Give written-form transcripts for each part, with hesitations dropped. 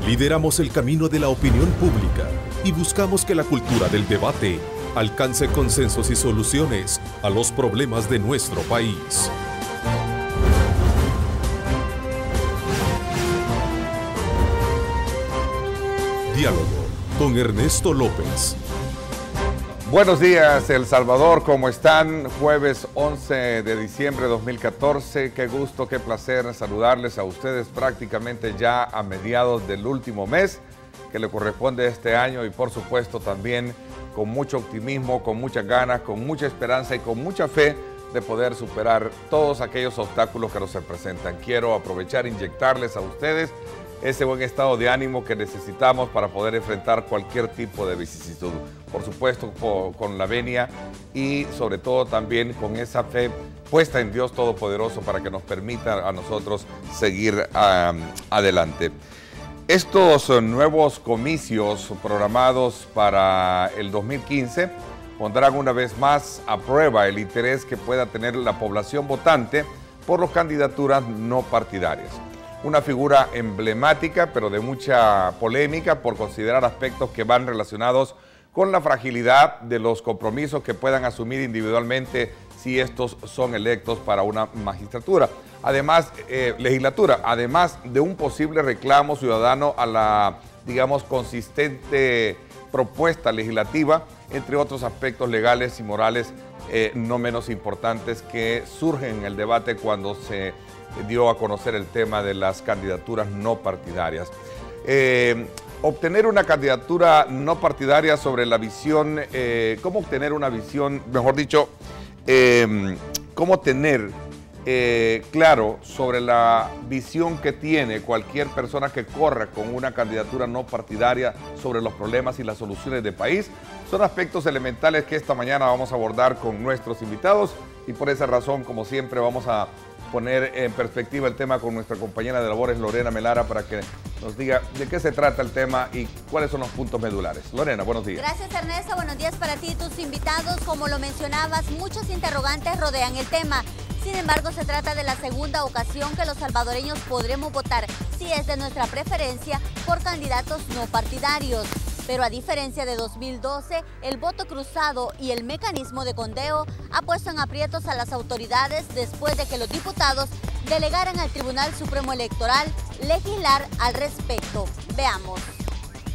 Lideramos el camino de la opinión pública y buscamos que la cultura del debate alcance consensos y soluciones a los problemas de nuestro país. Diálogo con Ernesto López. Buenos días, El Salvador, ¿cómo están? Jueves 11 de diciembre de 2014. Qué gusto, qué placer saludarles a ustedes prácticamente ya a mediados del último mes que le corresponde este año y por supuesto también con mucho optimismo, con muchas ganas, con mucha esperanza y con mucha fe de poder superar todos aquellos obstáculos que nos se presentan. Quiero aprovechar e inyectarles a ustedes ese buen estado de ánimo que necesitamos para poder enfrentar cualquier tipo de vicisitud. Por supuesto, con la venia y sobre todo también con esa fe puesta en Dios Todopoderoso para que nos permita a nosotros seguir adelante. Estos nuevos comicios programados para el 2015 pondrán una vez más a prueba el interés que pueda tener la población votante por las candidaturas no partidarias. Una figura emblemática, pero de mucha polémica por considerar aspectos que van relacionados con la fragilidad de los compromisos que puedan asumir individualmente si estos son electos para una magistratura. Además, legislatura, además de un posible reclamo ciudadano a la, digamos, consistente propuesta legislativa, entre otros aspectos legales y morales no menos importantes que surgen en el debate cuando se dio a conocer el tema de las candidaturas no partidarias. Obtener una candidatura no partidaria sobre la visión, cómo obtener una visión, mejor dicho, cómo tener claro sobre la visión que tiene cualquier persona que corra con una candidatura no partidaria sobre los problemas y las soluciones del país, son aspectos elementales que esta mañana vamos a abordar con nuestros invitados y por esa razón, como siempre, vamos a poner en perspectiva el tema con nuestra compañera de labores, Lorena Melara, para que nos diga de qué se trata el tema y cuáles son los puntos medulares. Lorena, buenos días. Gracias, Ernesto. Buenos días para ti y tus invitados. Como lo mencionabas, muchos interrogantes rodean el tema. Sin embargo, se trata de la segunda ocasión que los salvadoreños podremos votar, si es de nuestra preferencia, por candidatos no partidarios. Pero a diferencia de 2012, el voto cruzado y el mecanismo de conteo ha puesto en aprietos a las autoridades después de que los diputados delegaran al Tribunal Supremo Electoral legislar al respecto. Veamos.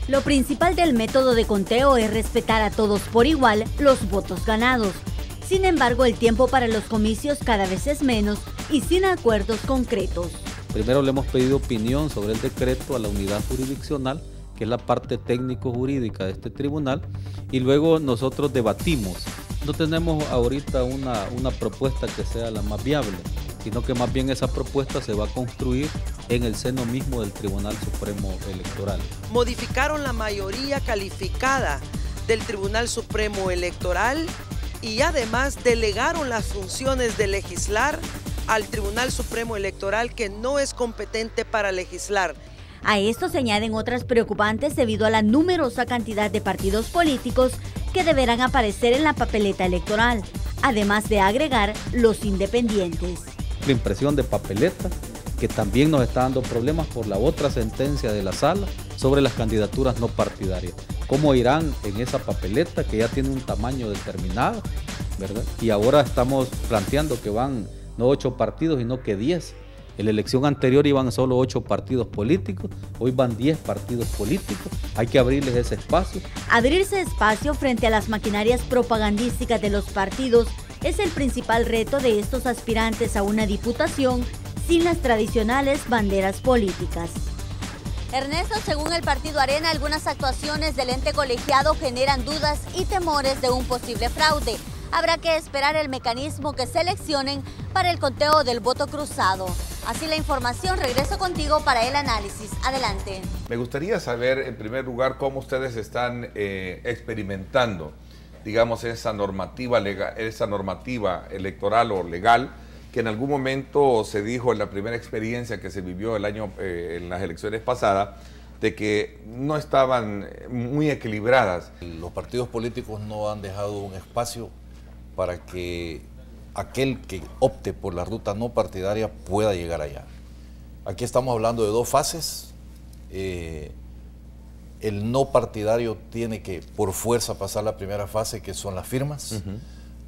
Lo principal del método de conteo es respetar a todos por igual los votos ganados. Sin embargo, el tiempo para los comicios cada vez es menos y sin acuerdos concretos. Primero le hemos pedido opinión sobre el decreto a la unidad jurisdiccional, que es la parte técnico-jurídica de este tribunal, y luego nosotros debatimos. No tenemos ahorita una propuesta que sea la más viable, sino que más bien esa propuesta se va a construir en el seno mismo del Tribunal Supremo Electoral. Modificaron la mayoría calificada del Tribunal Supremo Electoral y además delegaron las funciones de legislar al Tribunal Supremo Electoral, que no es competente para legislar. A esto se añaden otras preocupantes debido a la numerosa cantidad de partidos políticos que deberán aparecer en la papeleta electoral, además de agregar los independientes. La impresión de papeleta, que también nos está dando problemas por la otra sentencia de la sala sobre las candidaturas no partidarias. ¿Cómo irán en esa papeleta que ya tiene un tamaño determinado, ¿verdad? Y ahora estamos planteando que van no 8 partidos, sino que 10. En la elección anterior iban solo 8 partidos políticos, hoy van 10 partidos políticos, hay que abrirles ese espacio. Abrirse espacio frente a las maquinarias propagandísticas de los partidos es el principal reto de estos aspirantes a una diputación sin las tradicionales banderas políticas. Ernesto, según el Partido Arena, algunas actuaciones del ente colegiado generan dudas y temores de un posible fraude. Habrá que esperar el mecanismo que seleccionen para el conteo del voto cruzado. Así la información, regreso contigo para el análisis. Adelante. Me gustaría saber, en primer lugar, cómo ustedes están experimentando, digamos, esa normativa electoral o legal que en algún momento se dijo en la primera experiencia que se vivió en las elecciones pasadas, de que no estaban muy equilibradas. Los partidos políticos no han dejado un espacio para que aquel que opte por la ruta no partidaria pueda llegar allá. Aquí estamos hablando de 2 fases el no partidario tiene que por fuerza pasar la primera fase, que son las firmas.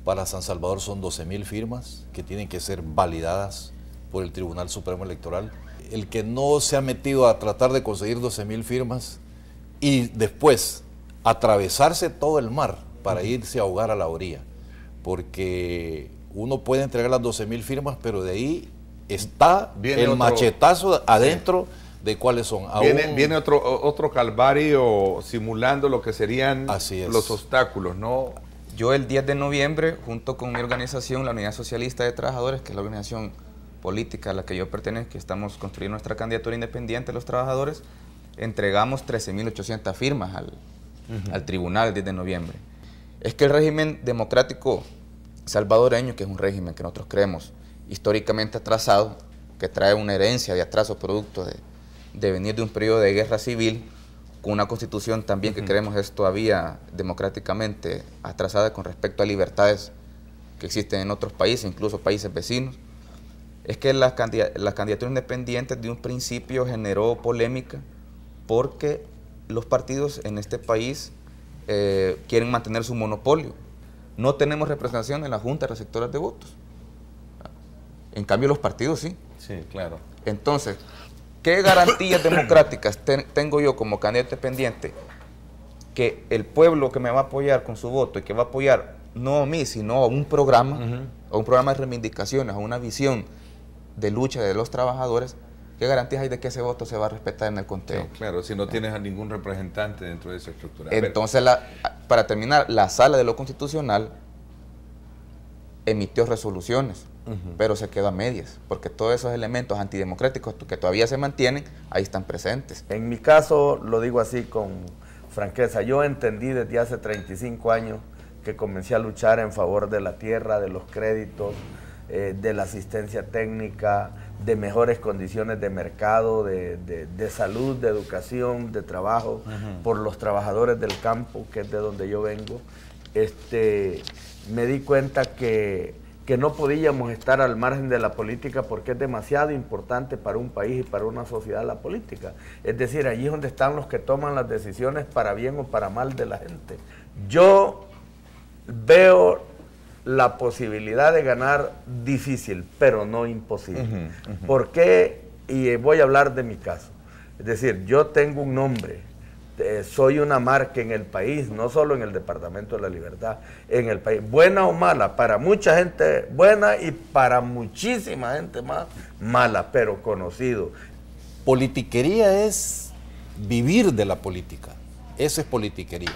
Para San Salvador son 12.000 firmas que tienen que ser validadas por el Tribunal Supremo Electoral. El que no se ha metido a tratar de conseguir 12.000 firmas y después atravesarse todo el mar para irse a ahogar a la orilla, porque uno puede entregar las 12.000 firmas, pero de ahí está el machetazo adentro de cuáles son. Viene otro calvario simulando lo que serían los obstáculos, ¿no? Yo el 10 de noviembre, junto con mi organización, la Unidad Socialista de Trabajadores, que es la organización política a la que yo pertenezco, que estamos construyendo nuestra candidatura independiente de los trabajadores, entregamos 13.800 firmas al tribunal el 10 de noviembre. Es que el régimen democrático salvadoreño, que es un régimen que nosotros creemos históricamente atrasado, que trae una herencia de atraso producto de venir de un periodo de guerra civil, con una constitución también que creemos es todavía democráticamente atrasada con respecto a libertades que existen en otros países, incluso países vecinos, es que la candidatura independiente de un principio generó polémica porque los partidos en este país quieren mantener su monopolio. No tenemos representación en la Junta Receptoras de Votos. En cambio los partidos sí. Sí, claro. Entonces, ¿qué garantías democráticas tengo yo como candidato independiente? Que el pueblo que me va a apoyar con su voto y que va a apoyar no a mí, sino a un programa, a un programa de reivindicaciones, a una visión de lucha de los trabajadores, ¿qué garantías hay de que ese voto se va a respetar en el conteo? Sí, claro, si no tienes a ningún representante dentro de esa estructura. Entonces, para terminar, la Sala de lo Constitucional emitió resoluciones, pero se quedó a medias, porque todos esos elementos antidemocráticos que todavía se mantienen, ahí están presentes. En mi caso, lo digo así con franqueza, yo entendí desde hace 35 años que comencé a luchar en favor de la tierra, de los créditos, de la asistencia técnica, de mejores condiciones de mercado, de salud, de educación, de trabajo, por los trabajadores del campo, que es de donde yo vengo. Me di cuenta que no podíamos estar al margen de la política porque es demasiado importante para un país y para una sociedad la política. Es decir, allí es donde están los que toman las decisiones para bien o para mal de la gente. Yo veo la posibilidad de ganar difícil, pero no imposible. ¿Por qué? Y voy a hablar de mi caso. Es decir, yo tengo un nombre, soy una marca en el país, no solo en el Departamento de la Libertad, en el país, buena o mala, para mucha gente buena y para muchísima gente más mala, pero conocido. Politiquería es vivir de la política, eso es politiquería.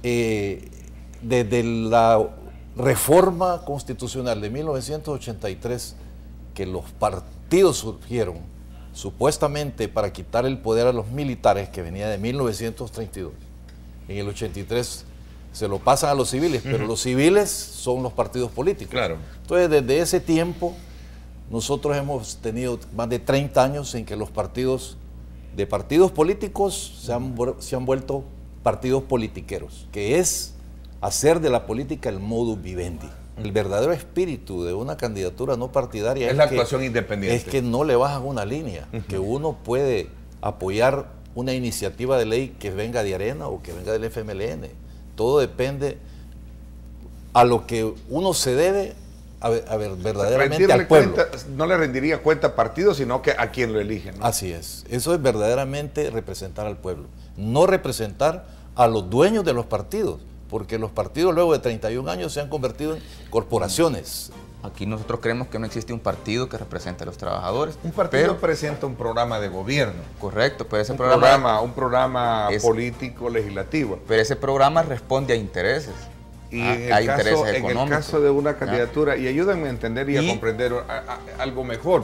Desde la reforma constitucional de 1983, que los partidos surgieron supuestamente para quitar el poder a los militares, que venía de 1932. En el 83 se lo pasan a los civiles, pero los civiles son los partidos políticos. Claro. Entonces, desde ese tiempo, nosotros hemos tenido más de 30 años en que los partidos políticos se han vuelto partidos politiqueros, que es hacer de la política el modus vivendi. El verdadero espíritu de una candidatura no partidaria es la actuación independiente. Es que no le bajan una línea, que uno puede apoyar una iniciativa de ley que venga de Arena o que venga del FMLN. Todo depende a lo que uno se debe verdaderamente al pueblo. No le rendiría cuenta al partido, sino que a quien lo eligen, ¿no? Así es. Eso es verdaderamente representar al pueblo. No representar a los dueños de los partidos, porque los partidos luego de 31 años se han convertido en corporaciones. Aquí nosotros creemos que no existe un partido que represente a los trabajadores. Un partido presenta un programa de gobierno. Correcto, pero ese un programa político, legislativo. Pero ese programa responde a intereses. Y en el caso de una candidatura, y ayúdenme a entender y a comprender algo mejor,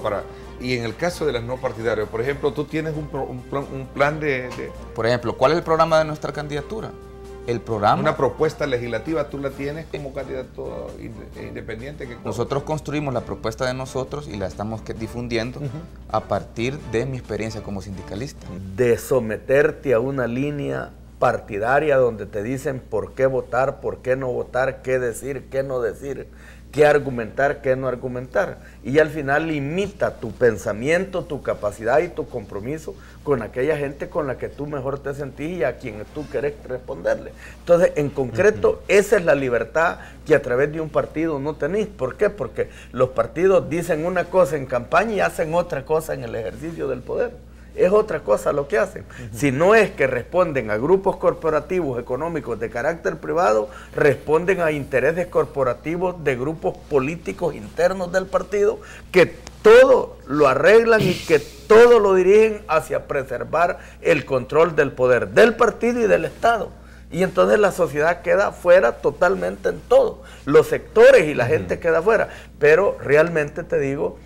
y en el caso de las no partidarias, por ejemplo, tú tienes un plan de... Por ejemplo, ¿cuál es el programa de nuestra candidatura? El programa... Una propuesta legislativa, ¿tú la tienes como candidato independiente? Nosotros construimos la propuesta de nosotros y la estamos difundiendo a partir de mi experiencia como sindicalista. De someterte a una línea partidaria donde te dicen por qué votar, por qué no votar, qué decir, qué no decir, qué argumentar, qué no argumentar. Y al final limita tu pensamiento, tu capacidad y tu compromiso con aquella gente con la que tú mejor te sentís y a quien tú querés responderle. Entonces, en concreto, esa es la libertad que a través de un partido no tenés. ¿Por qué? Porque los partidos dicen una cosa en campaña y hacen otra cosa en el ejercicio del poder. Es otra cosa lo que hacen. Si no es que responden a grupos corporativos económicos de carácter privado, responden a intereses corporativos de grupos políticos internos del partido que todo lo arreglan y que todo lo dirigen hacia preservar el control del poder del partido y del Estado. Y entonces la sociedad queda fuera totalmente en todo. Los sectores y la gente queda fuera. Pero realmente te digo,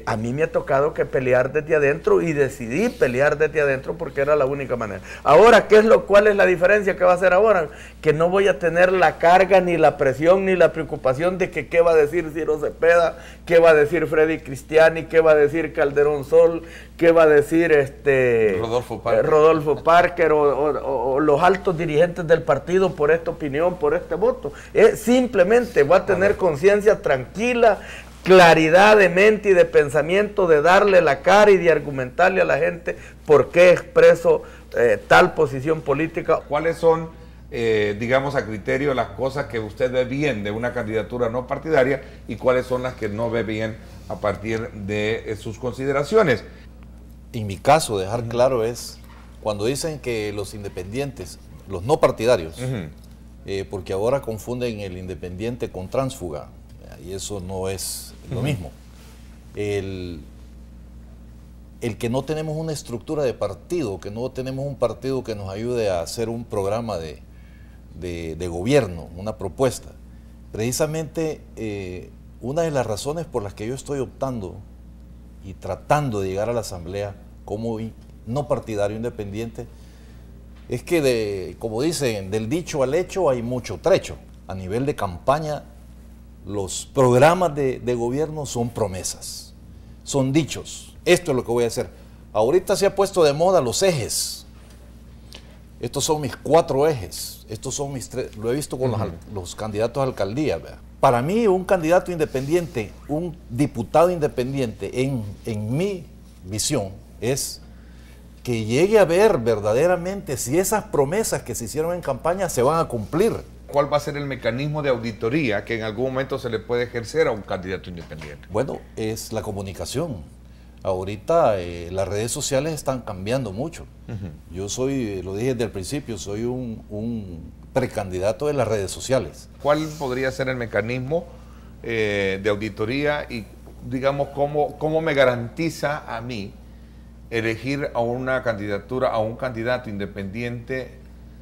a mí me ha tocado que pelear desde adentro y decidí pelear desde adentro porque era la única manera. Ahora, ¿cuál es la diferencia que va a hacer ahora? Que no voy a tener la carga, ni la presión, ni la preocupación de que qué va a decir Ciro Cepeda, qué va a decir Freddy Cristiani, qué va a decir Calderón Sol, qué va a decir Rodolfo Parker o los altos dirigentes del partido por esta opinión, por este voto. Simplemente voy a tener conciencia tranquila, claridad de mente y de pensamiento, de darle la cara y de argumentarle a la gente por qué expreso tal posición política. ¿Cuáles son, digamos, a criterio las cosas que usted ve bien de una candidatura no partidaria y cuáles son las que no ve bien a partir de sus consideraciones? En mi caso, dejar claro es cuando dicen que los independientes, los no partidarios, porque ahora confunden el independiente con tránsfuga, y eso no es lo mismo. El que no tenemos una estructura de partido, que no tenemos un partido que nos ayude a hacer un programa de gobierno, una propuesta. Precisamente una de las razones por las que yo estoy optando y tratando de llegar a la Asamblea como no partidario independiente es que, como dicen, del dicho al hecho hay mucho trecho. A nivel de campaña, los programas de gobierno son promesas, son dichos. Esto es lo que voy a hacer. Ahorita se ha puesto de moda los ejes. Estos son mis 4 ejes. Estos son mis 3. Lo he visto con los candidatos a alcaldía. ¿Verdad? Para mí, un candidato independiente, un diputado independiente, en mi visión, es que llegue a ver verdaderamente si esas promesas que se hicieron en campaña se van a cumplir. ¿Cuál va a ser el mecanismo de auditoría que en algún momento se le puede ejercer a un candidato independiente? Bueno, es la comunicación. Ahorita las redes sociales están cambiando mucho. Yo soy, lo dije desde el principio, soy un precandidato de las redes sociales. ¿Cuál podría ser el mecanismo de auditoría y, digamos, cómo me garantiza a mí elegir a una candidatura, a un candidato independiente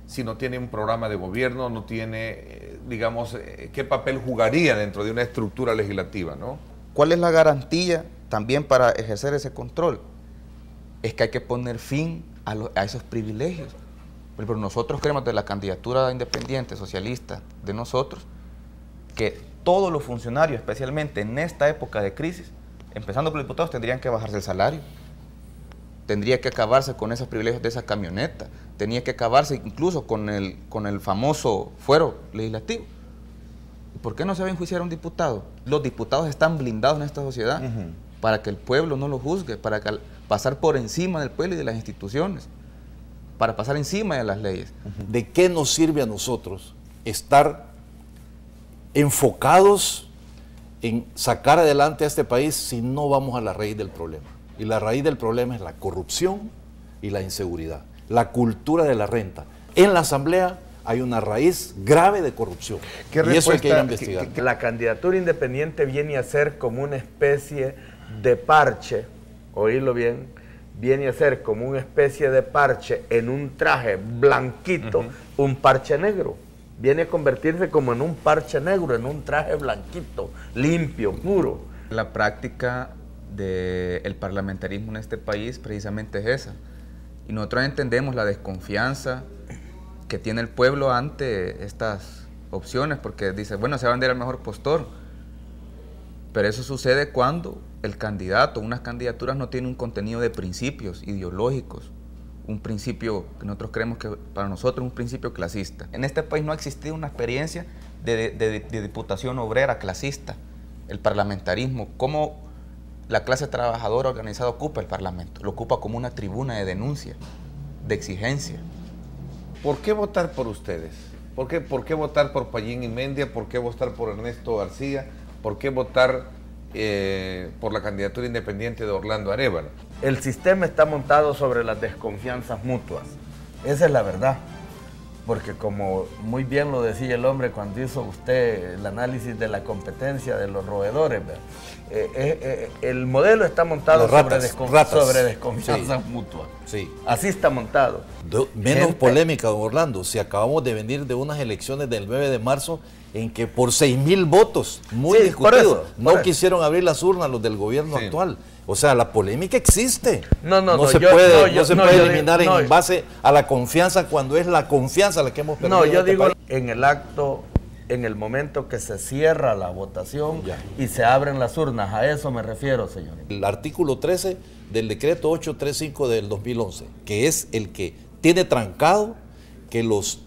si no tiene un programa de gobierno, no tiene, digamos, qué papel jugaría dentro de una estructura legislativa, ¿no? ¿Cuál es la garantía también para ejercer ese control? Es que hay que poner fin a esos privilegios. Pero nosotros creemos de la candidatura independiente, socialista, de nosotros, que todos los funcionarios, especialmente en esta época de crisis, empezando por los diputados, tendrían que bajarse el salario. Tendría que acabarse con esos privilegios de esa camioneta. Tenía que acabarse incluso con el famoso fuero legislativo. ¿Por qué no se va a enjuiciar a un diputado? Los diputados están blindados en esta sociedad para que el pueblo no lo juzgue, para pasar por encima del pueblo y de las instituciones, para pasar encima de las leyes. ¿De qué nos sirve a nosotros estar enfocados en sacar adelante a este país si no vamos a la raíz del problema? Y la raíz del problema es la corrupción y la inseguridad, la cultura de la renta. En la Asamblea hay una raíz grave de corrupción. Y eso hay que ir a investigar. La candidatura independiente viene a ser como una especie de parche, oírlo bien, viene a ser como una especie de parche en un traje blanquito, un parche negro. Viene a convertirse como en un parche negro, en un traje blanquito, limpio, puro. La práctica del parlamentarismo en este país precisamente es esa. Y nosotros entendemos la desconfianza que tiene el pueblo ante estas opciones, porque dice, bueno, se va a vender al mejor postor. Pero eso sucede cuando el candidato, unas candidaturas no tienen un contenido de principios ideológicos, un principio que nosotros creemos que para nosotros es un principio clasista. En este país no ha existido una experiencia de diputación obrera clasista, el parlamentarismo, cómo la clase trabajadora organizada ocupa el Parlamento, lo ocupa como una tribuna de denuncia, de exigencia. ¿Por qué votar por ustedes? ¿Por qué votar por Payín Inmendia? ¿Por qué votar por Ernesto García? ¿Por qué votar por la candidatura independiente de Orlando Arévalo? El sistema está montado sobre las desconfianzas mutuas. Esa es la verdad. Porque como muy bien lo decía el hombre cuando hizo usted el análisis de la competencia de los roedores, el modelo está montado sobre desconfianzas mutuas. Sí. Así está montado. Menos polémica, don Orlando, si acabamos de venir de unas elecciones del 9 de marzo en que por 6,000 votos, muy discutidos, no quisieron abrir las urnas los del gobierno actual. O sea, la polémica existe. No se puede eliminar en base a la confianza cuando es la confianza la que hemos perdido. No, yo digo en el acto, en el momento que se cierra la votación y se abren las urnas, a eso me refiero, señor. El artículo 13 del decreto 835 del 2011, que es el que tiene trancado que los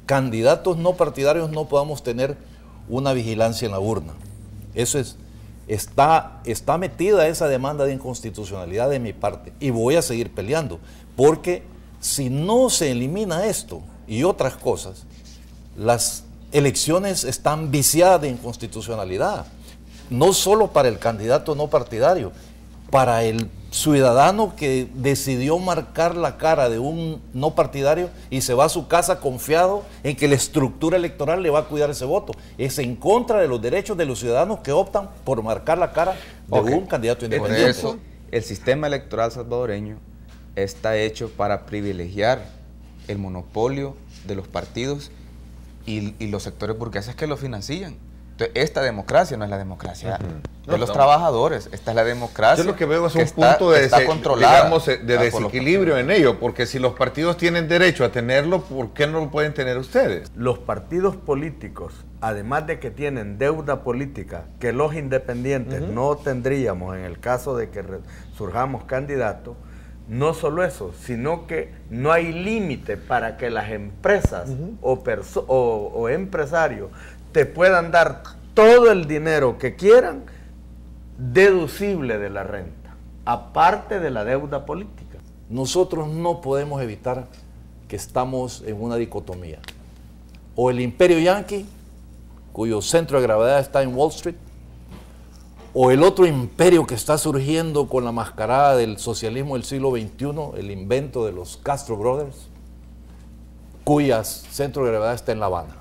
candidatos no partidarios no podamos tener una vigilancia en la urna. Eso es. Está metida esa demanda de inconstitucionalidad de mi parte y voy a seguir peleando, porque si no se elimina esto y otras cosas, las elecciones están viciadas de inconstitucionalidad, no solo para el candidato no partidario, para el ciudadano que decidió marcar la cara de un no partidario y se va a su casa confiado en que la estructura electoral le va a cuidar ese voto. Es en contra de los derechos de los ciudadanos que optan por marcar la cara de un candidato independiente. Por eso, el sistema electoral salvadoreño está hecho para privilegiar el monopolio de los partidos y los sectores burgueses que lo financian. Entonces, esta democracia no es la democracia de los trabajadores, esta es la democracia. Yo lo que veo es un punto de desequilibrio por en ello, porque si los partidos tienen derecho a tenerlo, ¿por qué no lo pueden tener ustedes? Los partidos políticos, además de que tienen deuda política que los independientes no tendríamos en el caso de que surjamos candidatos, no solo eso, sino que no hay límite para que las empresas o empresarios te puedan dar todo el dinero que quieran deducible de la renta, aparte de la deuda política. Nosotros no podemos evitar que estamos en una dicotomía. O el imperio yanqui, cuyo centro de gravedad está en Wall Street, o el otro imperio que está surgiendo con la mascarada del socialismo del siglo XXI, el invento de los Castro Brothers, cuyo centro de gravedad está en La Habana.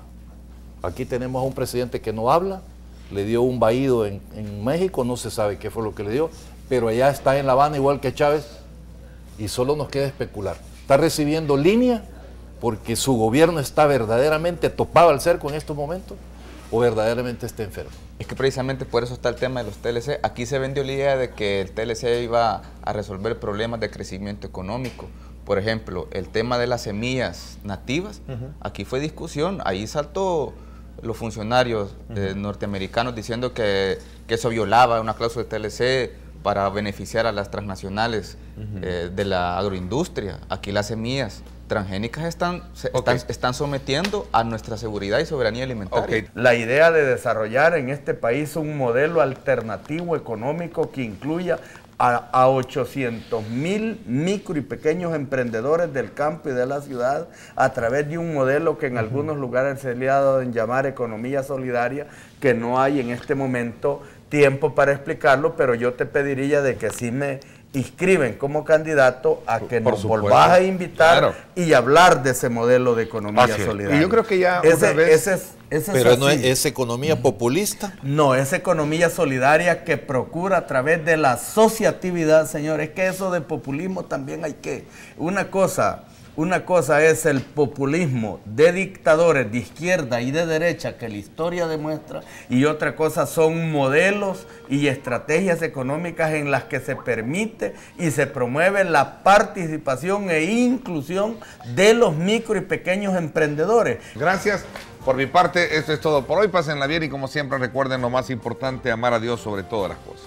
Aquí tenemos a un presidente que no habla, le dio un vaído en México, no se sabe qué fue lo que le dio, pero allá está en La Habana igual que Chávez y solo nos queda especular. Está recibiendo línea porque su gobierno está verdaderamente topado al cerco en estos momentos o verdaderamente está enfermo. Es que precisamente por eso está el tema de los TLC. Aquí se vendió la idea de que el TLC iba a resolver problemas de crecimiento económico. Por ejemplo, el tema de las semillas nativas, aquí fue discusión, ahí saltó los funcionarios norteamericanos diciendo que eso violaba una cláusula de TLC para beneficiar a las transnacionales de la agroindustria. Aquí las semillas transgénicas están sometiendo a nuestra seguridad y soberanía alimentaria. La idea de desarrollar en este país un modelo alternativo económico que incluya a 800,000 micro y pequeños emprendedores del campo y de la ciudad a través de un modelo que en algunos lugares se le ha dado en llamar economía solidaria, que no hay en este momento tiempo para explicarlo, pero yo te pediría de que sí me inscriben como candidato a que nos volvás a invitar y hablar de ese modelo de economía solidaria. Y yo creo que ya pero no es economía populista. No, es economía solidaria que procura a través de la asociatividad, señores, que eso de populismo también hay que... Una cosa es el populismo de dictadores de izquierda y de derecha que la historia demuestra, y otra cosa son modelos y estrategias económicas en las que se permite y se promueve la participación e inclusión de los micro y pequeños emprendedores. Gracias. Por mi parte, esto es todo por hoy. Pásenla bien y como siempre recuerden lo más importante, amar a Dios sobre todas las cosas.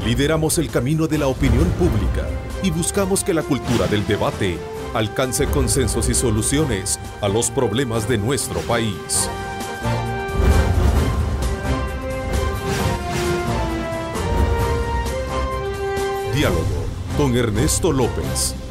Lideramos el camino de la opinión pública y buscamos que la cultura del debate alcance consensos y soluciones a los problemas de nuestro país. Diálogo con Ernesto López.